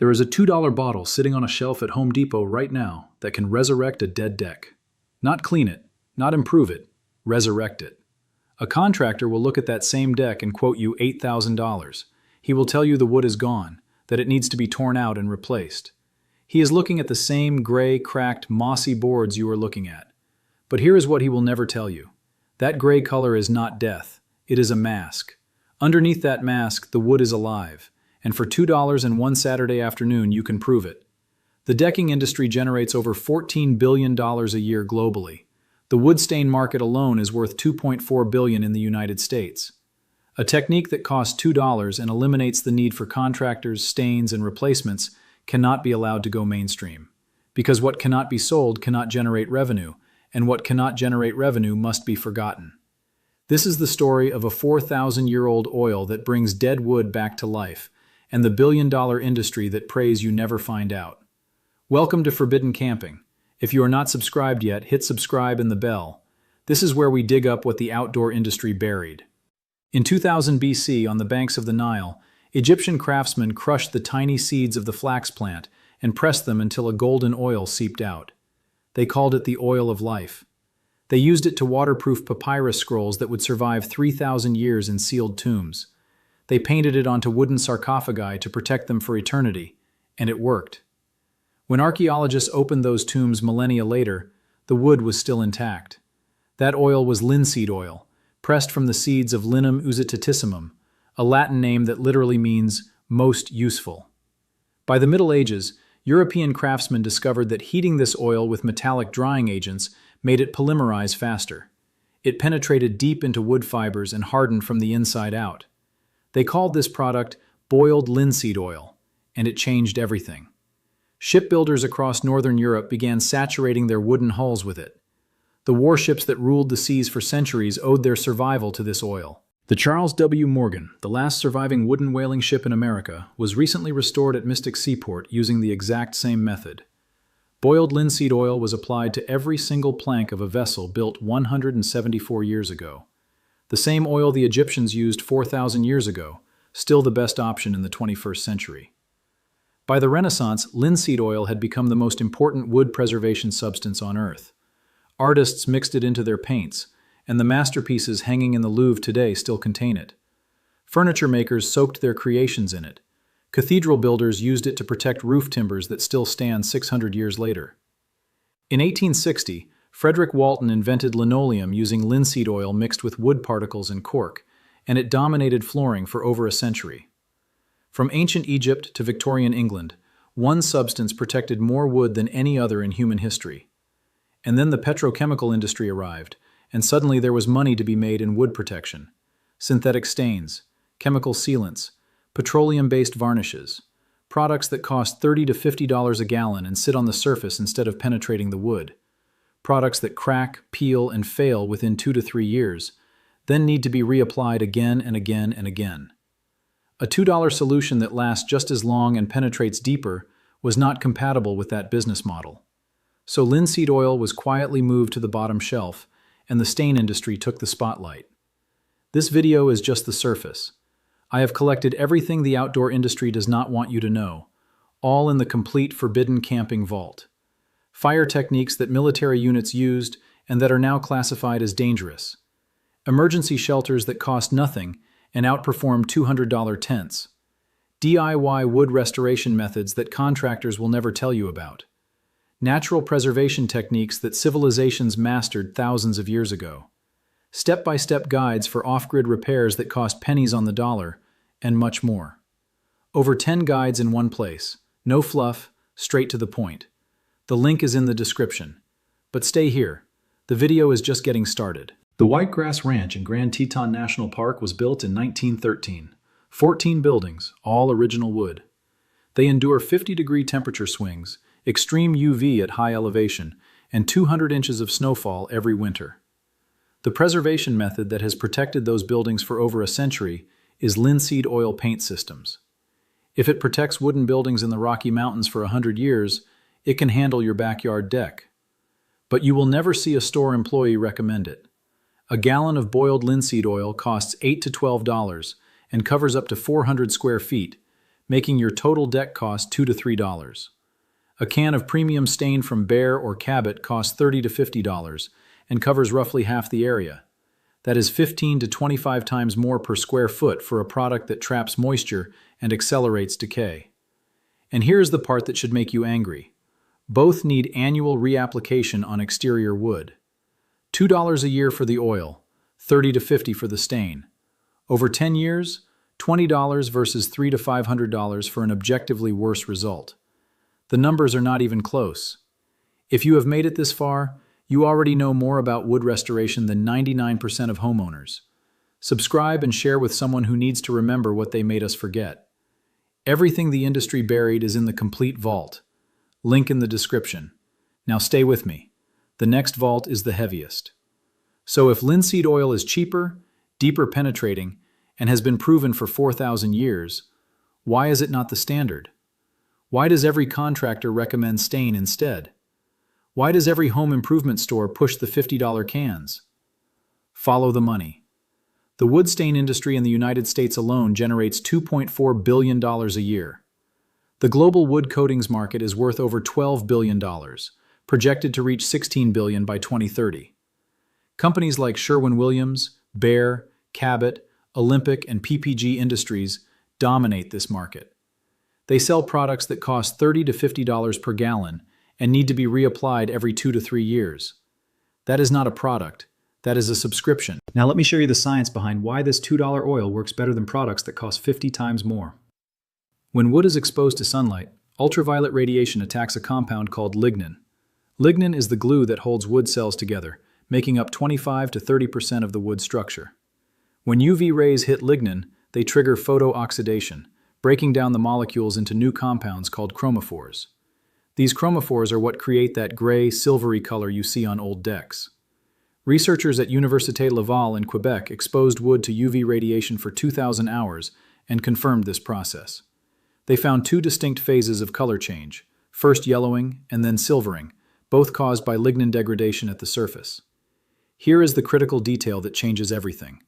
There is a $2 bottle sitting on a shelf at Home Depot right now that can resurrect a dead deck. Not clean it, not improve it, resurrect it. A contractor will look at that same deck and quote you $8,000. He will tell you the wood is gone, that it needs to be torn out and replaced. He is looking at the same gray, cracked, mossy boards you are looking at. But here is what he will never tell you. That gray color is not death. It is a mask. Underneath that mask, the wood is alive. And for $2 and one Saturday afternoon, you can prove it. The decking industry generates over $14 billion a year globally. The wood stain market alone is worth $2.4 billion in the United States. A technique that costs $2 and eliminates the need for contractors, stains, and replacements cannot be allowed to go mainstream. Because what cannot be sold cannot generate revenue, and what cannot generate revenue must be forgotten. This is the story of a 4,000-year-old oil that brings dead wood back to life, and the billion-dollar industry that prays you never find out. Welcome to Forbidden Camping. If you are not subscribed yet, hit subscribe and the bell. This is where we dig up what the outdoor industry buried. In 2000 BC, on the banks of the Nile, Egyptian craftsmen crushed the tiny seeds of the flax plant and pressed them until a golden oil seeped out. They called it the oil of life. They used it to waterproof papyrus scrolls that would survive 3,000 years in sealed tombs. They painted it onto wooden sarcophagi to protect them for eternity, and it worked. When archaeologists opened those tombs millennia later, the wood was still intact. That oil was linseed oil, pressed from the seeds of Linum usitatissimum, a Latin name that literally means most useful. By the Middle Ages, European craftsmen discovered that heating this oil with metallic drying agents made it polymerize faster. It penetrated deep into wood fibers and hardened from the inside out. They called this product boiled linseed oil, and it changed everything. Shipbuilders across northern Europe began saturating their wooden hulls with it. The warships that ruled the seas for centuries owed their survival to this oil. The Charles W. Morgan, the last surviving wooden whaling ship in America, was recently restored at Mystic Seaport using the exact same method. Boiled linseed oil was applied to every single plank of a vessel built 174 years ago. The same oil the Egyptians used 4,000 years ago, still the best option in the 21st century. By the Renaissance, linseed oil had become the most important wood preservation substance on Earth. Artists mixed it into their paints, and the masterpieces hanging in the Louvre today still contain it. Furniture makers soaked their creations in it. Cathedral builders used it to protect roof timbers that still stand 600 years later. In 1860, Frederick Walton invented linoleum using linseed oil mixed with wood particles and cork, and it dominated flooring for over a century. From ancient Egypt to Victorian England, one substance protected more wood than any other in human history. And then the petrochemical industry arrived, and suddenly there was money to be made in wood protection. Synthetic stains, chemical sealants, petroleum-based varnishes, products that cost $30 to $50 a gallon and sit on the surface instead of penetrating the wood. Products that crack, peel, and fail within 2 to 3 years, then need to be reapplied again and again and again. A $2 solution that lasts just as long and penetrates deeper was not compatible with that business model. So linseed oil was quietly moved to the bottom shelf, and the stain industry took the spotlight. This video is just the surface. I have collected everything the outdoor industry does not want you to know, all in the complete Forbidden Camping vault. Fire techniques that military units used and that are now classified as dangerous. Emergency shelters that cost nothing and outperform $200 tents. DIY wood restoration methods that contractors will never tell you about. Natural preservation techniques that civilizations mastered thousands of years ago. Step-by-step guides for off-grid repairs that cost pennies on the dollar, and much more. Over 10 guides in one place. No fluff, straight to the point. The link is in the description. But stay here. The video is just getting started. The Whitegrass Ranch in Grand Teton National Park was built in 1913. 14 buildings, all original wood. They endure 50-degree temperature swings, extreme UV at high elevation, and 200 inches of snowfall every winter. The preservation method that has protected those buildings for over a century is linseed oil paint systems. If it protects wooden buildings in the Rocky Mountains for 100 years, it can handle your backyard deck. But you will never see a store employee recommend it. A gallon of boiled linseed oil costs $8 to $12 and covers up to 400 square feet, making your total deck cost $2 to $3. A can of premium stain from Behr or Cabot costs $30 to $50 and covers roughly half the area. That is 15 to 25 times more per square foot for a product that traps moisture and accelerates decay. And here's the part that should make you angry. Both need annual reapplication on exterior wood. $2 a year for the oil, $30 to $50 for the stain. Over 10 years, $20 versus $300 to $500 for an objectively worse result. The numbers are not even close. If you have made it this far, you already know more about wood restoration than 99% of homeowners. Subscribe and share with someone who needs to remember what they made us forget. Everything the industry buried is in the complete vault. Link in the description. Now stay with me. The next vault is the heaviest. So if linseed oil is cheaper, deeper penetrating, and has been proven for 4,000 years, why is it not the standard? Why does every contractor recommend stain instead? Why does every home improvement store push the $50 cans? Follow the money. The wood stain industry in the United States alone generates $2.4 billion a year. The global wood coatings market is worth over $12 billion, projected to reach $16 billion by 2030. Companies like Sherwin-Williams, Behr, Cabot, Olympic, and PPG Industries dominate this market. They sell products that cost $30 to $50 per gallon and need to be reapplied every 2 to 3 years. That is not a product, that is a subscription. Now let me show you the science behind why this $2 oil works better than products that cost 50 times more. When wood is exposed to sunlight, ultraviolet radiation attacks a compound called lignin. Lignin is the glue that holds wood cells together, making up 25 to 30% of the wood structure. When UV rays hit lignin, they trigger photooxidation, breaking down the molecules into new compounds called chromophores. These chromophores are what create that gray, silvery color you see on old decks. Researchers at Université Laval in Quebec exposed wood to UV radiation for 2,000 hours and confirmed this process. They found 2 distinct phases of color change, first yellowing and then silvering, both caused by lignin degradation at the surface. Here is the critical detail that changes everything.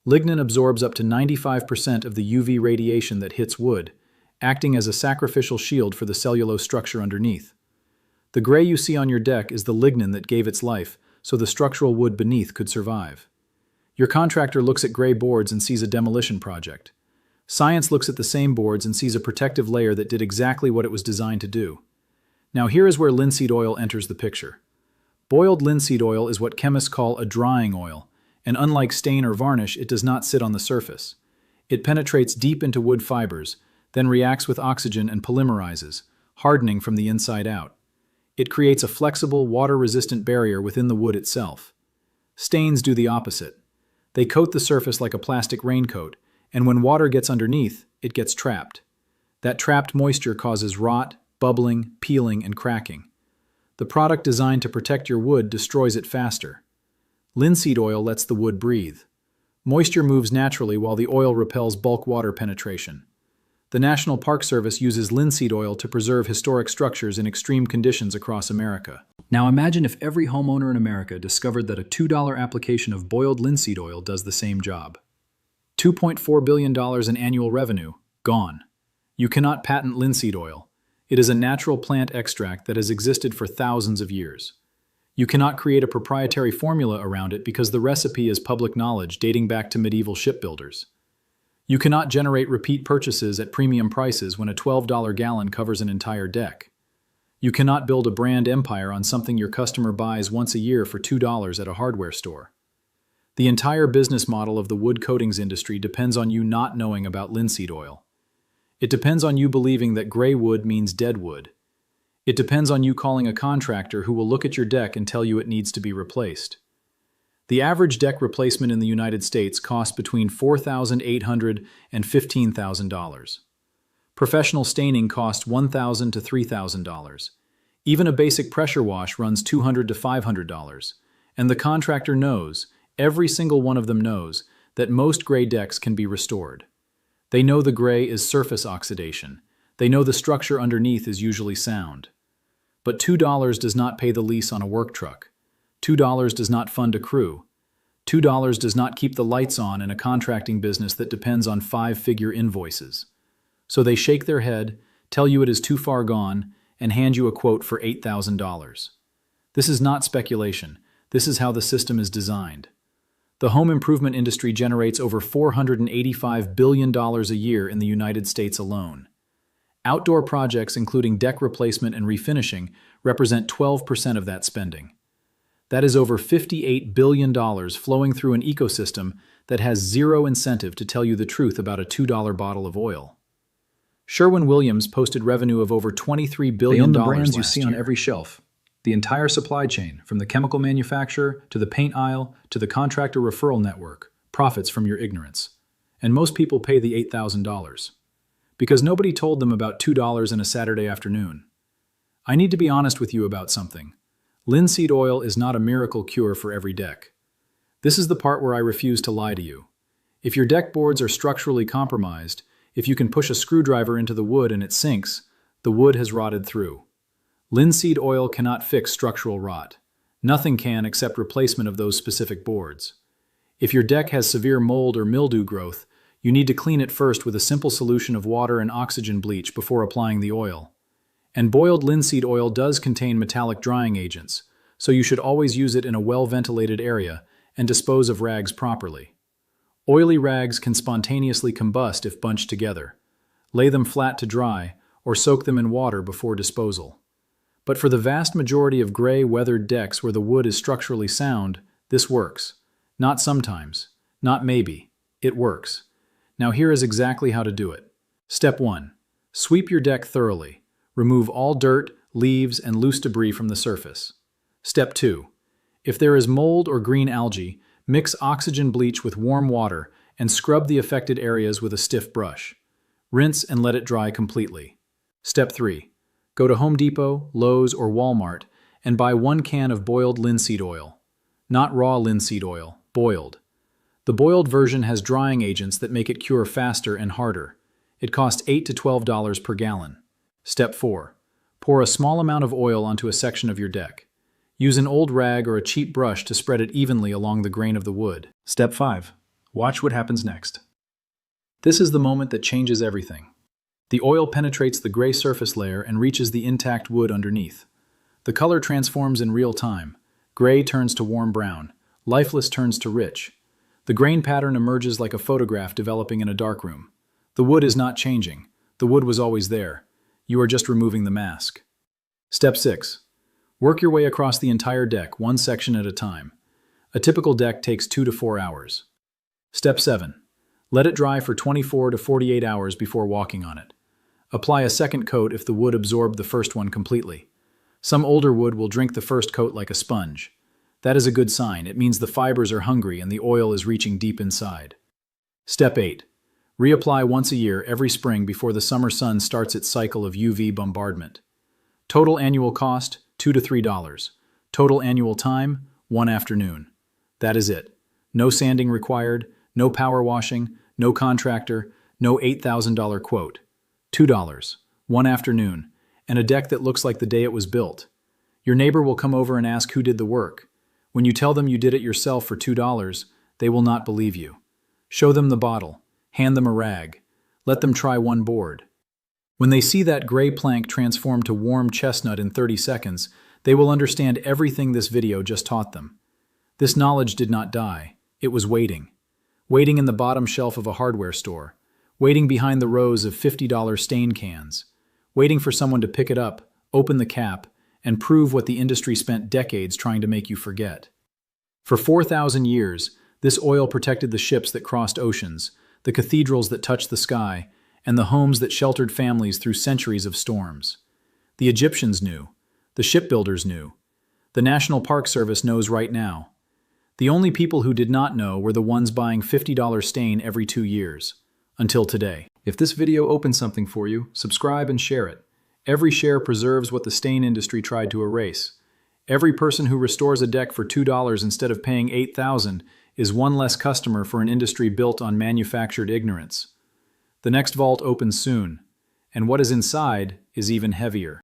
Lignin absorbs up to 95% of the UV radiation that hits wood, acting as a sacrificial shield for the cellulose structure underneath. The gray you see on your deck is the lignin that gave its life, so the structural wood beneath could survive. Your contractor looks at gray boards and sees a demolition project. Science looks at the same boards and sees a protective layer that did exactly what it was designed to do. Now here is where linseed oil enters the picture. Boiled linseed oil is what chemists call a drying oil, and unlike stain or varnish, it does not sit on the surface. It penetrates deep into wood fibers, then reacts with oxygen and polymerizes, hardening from the inside out. It creates a flexible, water-resistant barrier within the wood itself. Stains do the opposite. They coat the surface like a plastic raincoat, and when water gets underneath, it gets trapped. That trapped moisture causes rot, bubbling, peeling, and cracking. The product designed to protect your wood destroys it faster. Linseed oil lets the wood breathe. Moisture moves naturally while the oil repels bulk water penetration. The National Park Service uses linseed oil to preserve historic structures in extreme conditions across America. Now imagine if every homeowner in America discovered that a $2 application of boiled linseed oil does the same job. $2.4 billion in annual revenue, gone. You cannot patent linseed oil. It is a natural plant extract that has existed for thousands of years. You cannot create a proprietary formula around it because the recipe is public knowledge dating back to medieval shipbuilders. You cannot generate repeat purchases at premium prices when a $12 gallon covers an entire deck. You cannot build a brand empire on something your customer buys once a year for $2 at a hardware store. The entire business model of the wood coatings industry depends on you not knowing about linseed oil. It depends on you believing that gray wood means dead wood. It depends on you calling a contractor who will look at your deck and tell you it needs to be replaced. The average deck replacement in the United States costs between $4,800 and $15,000. Professional staining costs $1,000 to $3,000. Even a basic pressure wash runs $200 to $500. And the contractor knows, every single one of them knows, that most gray decks can be restored. They know the gray is surface oxidation. They know the structure underneath is usually sound. But $2 does not pay the lease on a work truck. $2 does not fund a crew. $2 does not keep the lights on in a contracting business that depends on 5-figure invoices. So they shake their head, tell you it is too far gone, and hand you a quote for $8,000. This is not speculation. This is how the system is designed. The home improvement industry generates over $485 billion a year in the United States alone. Outdoor projects, including deck replacement and refinishing, represent 12% of that spending. That is over $58 billion flowing through an ecosystem that has zero incentive to tell you the truth about a $2 bottle of oil. Sherwin-Williams posted revenue of over $23 billion the brands you last see year. on every shelf. The entire supply chain, from the chemical manufacturer to the paint aisle to the contractor referral network, profits from your ignorance. And most people pay the $8,000. Because nobody told them about $2 in a Saturday afternoon. I need to be honest with you about something. Linseed oil is not a miracle cure for every deck. This is the part where I refuse to lie to you. If your deck boards are structurally compromised, if you can push a screwdriver into the wood and it sinks, the wood has rotted through. Linseed oil cannot fix structural rot. Nothing can except replacement of those specific boards. If your deck has severe mold or mildew growth, you need to clean it first with a simple solution of water and oxygen bleach before applying the oil. And boiled linseed oil does contain metallic drying agents, so you should always use it in a well-ventilated area and dispose of rags properly. Oily rags can spontaneously combust if bunched together. Lay them flat to dry or soak them in water before disposal. But for the vast majority of gray, weathered decks where the wood is structurally sound, this works. Not sometimes. Not maybe. It works. Now here is exactly how to do it. Step 1. Sweep your deck thoroughly. Remove all dirt, leaves, and loose debris from the surface. Step 2. If there is mold or green algae, mix oxygen bleach with warm water and scrub the affected areas with a stiff brush. Rinse and let it dry completely. Step 3. Go to Home Depot, Lowe's, or Walmart and buy 1 can of boiled linseed oil. Not raw linseed oil, boiled. The boiled version has drying agents that make it cure faster and harder. It costs $8 to $12 per gallon. Step 4. Pour a small amount of oil onto a section of your deck. Use an old rag or a cheap brush to spread it evenly along the grain of the wood. Step 5. Watch what happens next. This is the moment that changes everything. The oil penetrates the gray surface layer and reaches the intact wood underneath. The color transforms in real time. Gray turns to warm brown. Lifeless turns to rich. The grain pattern emerges like a photograph developing in a darkroom. The wood is not changing. The wood was always there. You are just removing the mask. Step 6. Work your way across the entire deck, one section at a time. A typical deck takes 2 to 4 hours. Step 7. Let it dry for 24 to 48 hours before walking on it. Apply a second coat if the wood absorbed the first one completely. Some older wood will drink the first coat like a sponge. That is a good sign. It means the fibers are hungry and the oil is reaching deep inside. Step 8. Reapply once a year every spring before the summer sun starts its cycle of UV bombardment. Total annual cost, $2 to $3. Total annual time, 1 afternoon. That is it. No sanding required, no power washing, no contractor, no $8,000 quote. $2, 1 afternoon, and a deck that looks like the day it was built. Your neighbor will come over and ask who did the work. When you tell them you did it yourself for $2, they will not believe you. Show them the bottle. Hand them a rag. Let them try 1 board. When they see that gray plank transform to warm chestnut in 30 seconds, they will understand everything this video just taught them. This knowledge did not die. It was waiting. Waiting in the bottom shelf of a hardware store. Waiting behind the rows of $50 stain cans. Waiting for someone to pick it up, open the cap, and prove what the industry spent decades trying to make you forget. For 4,000 years, this oil protected the ships that crossed oceans, the cathedrals that touched the sky, and the homes that sheltered families through centuries of storms. The Egyptians knew. The shipbuilders knew. The National Park Service knows right now. The only people who did not know were the ones buying $50 stain every 2 years. Until today. If this video opened something for you, subscribe and share it. Every share preserves what the stain industry tried to erase. Every person who restores a deck for $2 instead of paying $8,000 is one less customer for an industry built on manufactured ignorance. The next vault opens soon, and what is inside is even heavier.